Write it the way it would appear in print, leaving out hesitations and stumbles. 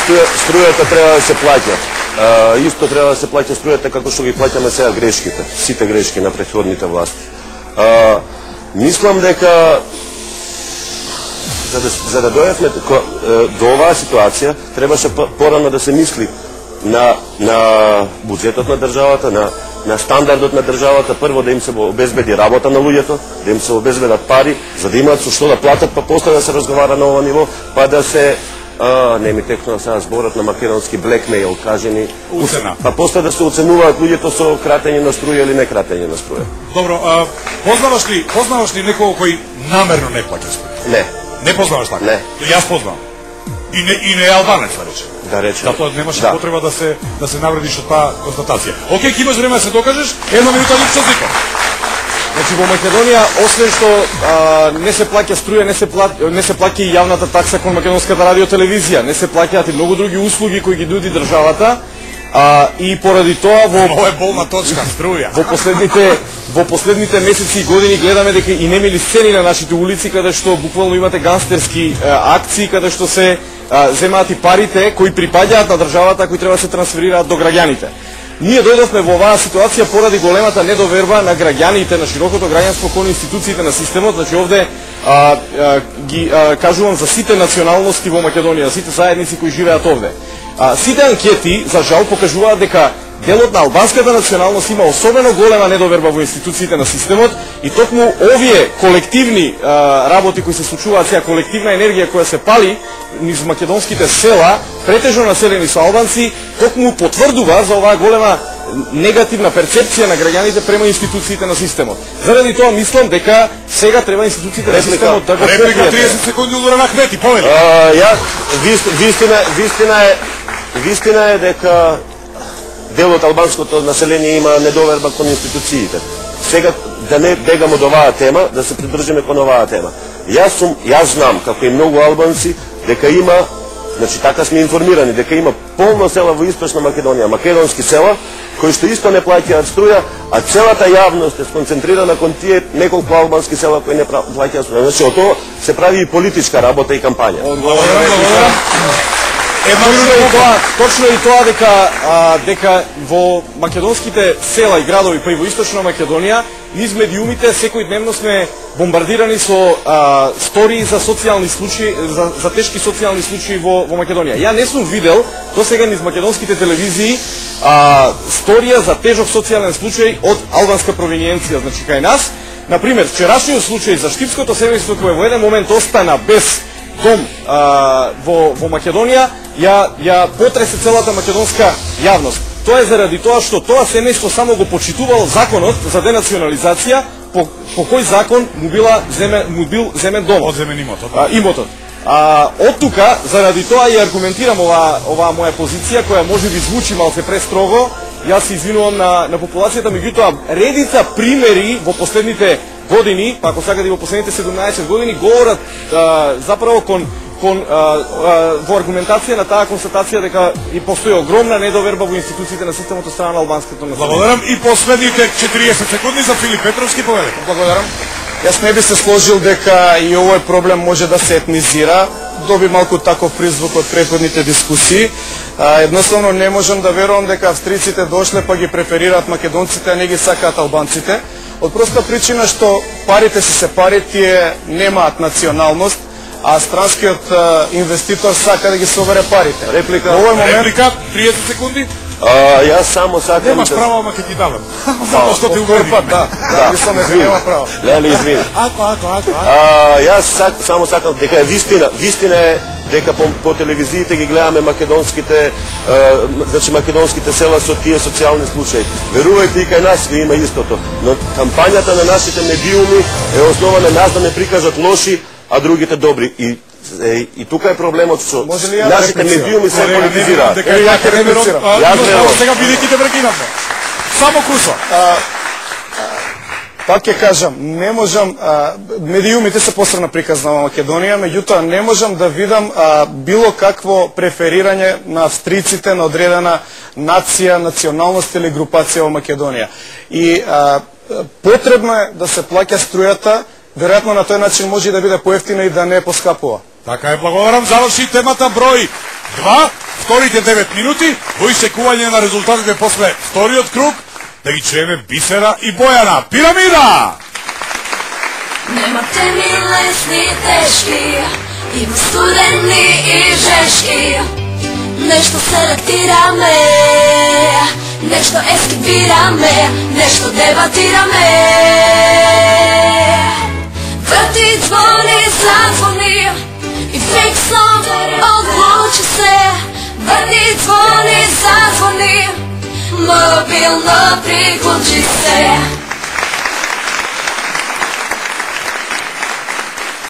Струјата треба да се плаќа. Исто треба да се плаќа струјата како што ги плаќаме сега грешките, сите грешки на претходните власти. Мислам дека за да дојдеме до оваа ситуација, требаше порано да се мисли на буџетот на државата, на стандардот на државата, прво да им се обезбеди работа на луѓето, да им се обезбедат пари, за да имаат со што да платат, па после да се разговара на ова ниво, па да се не ми текнува сега зборот на македонски блекмейл, кажени, па после да се оценуваат луѓето со кратење на струја или не кратење на струја. Добро, познаваш ли некого кој намерно не плаќа струја? Не. Не познаваш така? Не. Јас познавам. И не е албанец, да рече. Да рече. Затоа немаше потреба да се навредиш од таа констатација. Океј, ќе имаш време да се докажеш, една минута липса зика. Значи во Македонија, освен што не се плаќа струја, не се плаќа и јавната такса кон македонската радиотелевизија, не се плаќаат и многу други услуги кои ги нуди државата, и поради тоа Ова е болна точка, струја. Во последните месеци и години гледаме дека и немили сцени на нашите улици каде што буквално имате гангстерски акции, каде што се земаат и парите кои припаѓаат на државата, кои треба да се трансферираат до граѓаните. Ние дојдовме во оваа ситуација поради големата недоверба на граѓаните, на широкото граѓанство кон институциите на системот. Значи овде ги кажувам за сите националности во Македонија, сите заедници кои живеат овде. Сите анкети, за жал, покажуваат дека делот на албанската националност има особено голема недоверба во институциите на системот и токму овие колективни работи кои се случуваат сега, колективна енергија која се пали низ македонските села, претежно населени со албанци, токму потврдува за оваа голема негативна перцепција на граѓаните према институциите на системот. Заради тоа мислам дека сега треба институциите на системот да го покријат. Реплика 30 секунди Луран Ахмети, повели. Вистина е дека дел од албанското население има недоверба кон институциите. Сега да не бегаме од оваа тема, да се придржиме кон оваа тема. Јас знам, како и многу албанци, дека има, значи така сме информирани, дека има полно села во Источна Македонија, македонски села, кои што исто не плаќаат струја, а целата јавност е сконцентрирана кон тие неколку албански села кои не плаќаат струја. Значи од тоа се прави и политичка работа и кампања. Точно и тоа дека во македонските села и градови, па и во Источна Македонија, низ медиумите секојдневно сме бомбардирани со стории за социјални случаи, за тешки социјални случаи во Македонија. Ја не сум видел до сега низ македонските телевизии сторија за тежок социјален случај од албанска провиниенција, значи кај нас. Например, вчерашниот случај за штипското семејство кој во еден момент остана без дом во Македонија, ја потресе целата македонска јавност. Тоа е заради тоа што тоа семејство само го почитувало законот за денационализација, по кој закон му бил земен домот. Одземен имотот. Имотот. Од тука, заради тоа и аргументирам оваа моја позиција, која може би звучи малце престрого, јас се извинувам на популацијата, меѓутоа редица примери во последните години, па ако сакате и во последните 17 години, говорат заправо во аргументација на таа констатација дека и постои огромна недоверба во институциите на системот од страна на албанското население. Благодарам. И последните 40 секунди за Филип Петровски, повели. Благодарам. Јас не би се сложил дека и овој проблем може да се етнизира. Доби малку таков призвук од претходните дискусии. Едноставно не можам да верувам дека австриците дошле па ги преферираат македонците, а не ги сакаат албанците. Од проста причина што парите се пари, тие немаат националност, а странскиот инвеститор сака да ги собере парите. Реплика. Реплика, 30 секунди. Јас само сакам Немаш право, ама ќе ти дадам. Само што ти уверпат, да. Мислам дека нема право. Леле, извини. Јас само сакам дека е вистина е дека по телевизиите ги гледаме македонските села со тие социјални случаи. Верувајте, и кај нас ги има истото. Но кампањата на нашите медиуми е основана нас да не прикажат лоши, а другите добри. И тука е проблемот со нашите медиуми се политизираат. Ја ќе реплицирам. Сега бидејќи прекинавме. Само кусо. Пак ќе кажам, не можам, медиумите се посебна приказна во Македонија, меѓутоа не можам да видам било какво преферирање на австриците на одредена нација, националност или групација во Македонија. И потребно е да се плаќа струјата, веројатно на тој начин може да биде поевтина и да не поскапува. Така е, благодарам. Заврши темата број 2 вторите 9 минути во исекување на резултатите после вториот круг, да ги чуеме Бисера и Бојана. Пирамида! Нема теми лесни и тешки, има студени и жешки. Нешто селектираме, нешто ескипираме, нешто дебатираме. Врти, звони, зазвони и фиксно одлучи се. Врти, звони, зазвони, мобилно приклучи се.